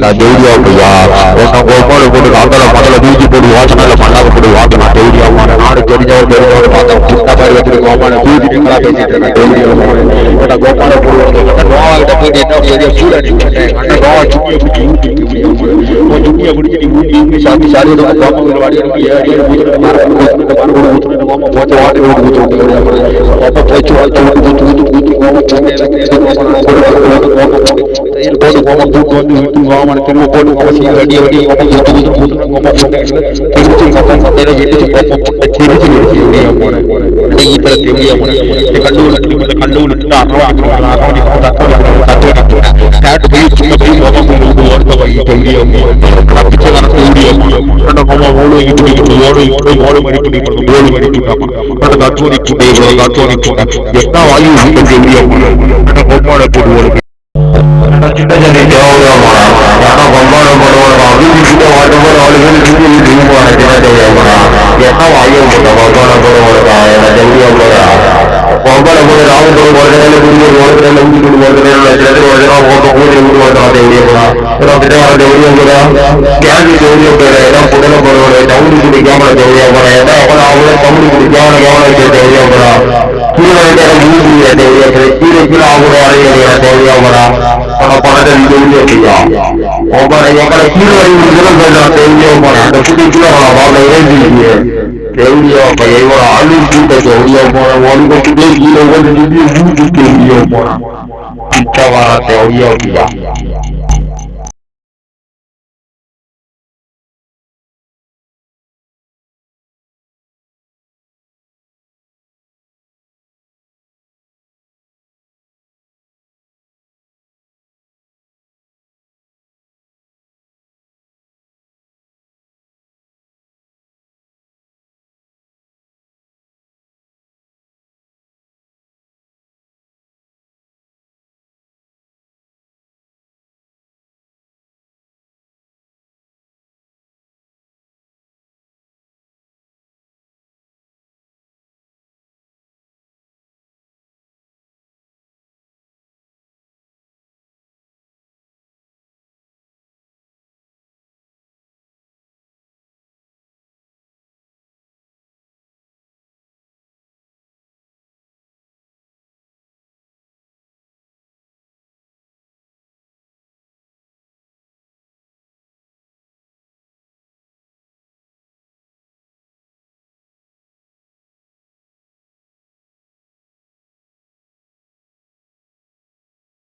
நான் டெய்லியா பையா உன்னை ஒவ்வொரு போட்டு அந்தல முதல்ல வீட்டு போட்டு வாசனால மண்ணாக போட்டு வாசனா டெய்லியா நாடு தெரிஞ்சவங்க பார்த்தா சின்ன மாதிரி வந்து கோமான வீட்டுங்களா பேசிட்டு இருக்கேன் டெய்லியா கோமான போடுவாங்க நோவாகிட்ட போயிட்டு என்ன ஏரியா சூட நிற்கிறேன் அண்ணன் நோவா சும்மியை பிடிச்சி ஊட்டி சும்மியை பிடிச்சி நீ ஊட்டி சாமி சாரி கோமங்கள் வாடி ஏறி ஊத்துட்டு கோம போச்சு வாடி ஊற்றி போச்சு வாய்ச்சி ஊற்றி கோம போட்டு கோம பூட்டு வந்து வீட்டு கோமான திரும்ப போட்டு அவசியம் வடிய வடிய கோம திருச்சி மொத்தம் சந்தையில எரிச்சு திருச்சி ஈப்பல தெரிய கல்லூரிட்டு கேட்டு போய் சும்மா போய் ஓடுத்த வழி தெரிய பிச்சைக்காரன் ஓடு ஓடு மணி என்ன வாயு தெரிய பொம்மாட போடுவோம் சின்ன சின்ன தேவையான பொம்மாட போடுவோம் வீட்டு வாட்டும் போது அவளுக்கு என்ன வாயு பொம்மாட போடுவோம் தெரிய பொம்பளை போது ராமத்தோடு ஓடுறதுல குடிய ஓடுறதுல ஊட்டி ஓடுறதுல கேள்வி தெரிய போறேன் புடலை போடுவோம் டவுன் குடிக்காம தெரிய போறேன் அவங்கள தமிழ் குடிக்காம தெரிய போறான் கீழே தெரிய கீழே கீழே அவங்க தெரிய போறான் பணத்தை தெரிய ஒவ்வொரு எங்களை கீழே தெரிய போறேன் அந்த குடி கீழே ஏறிய தெரிய போன ஆளு கூட்ட தெரிய போன ஒரு கீழே தெரிய போறான் பிச்சை வர தெரிய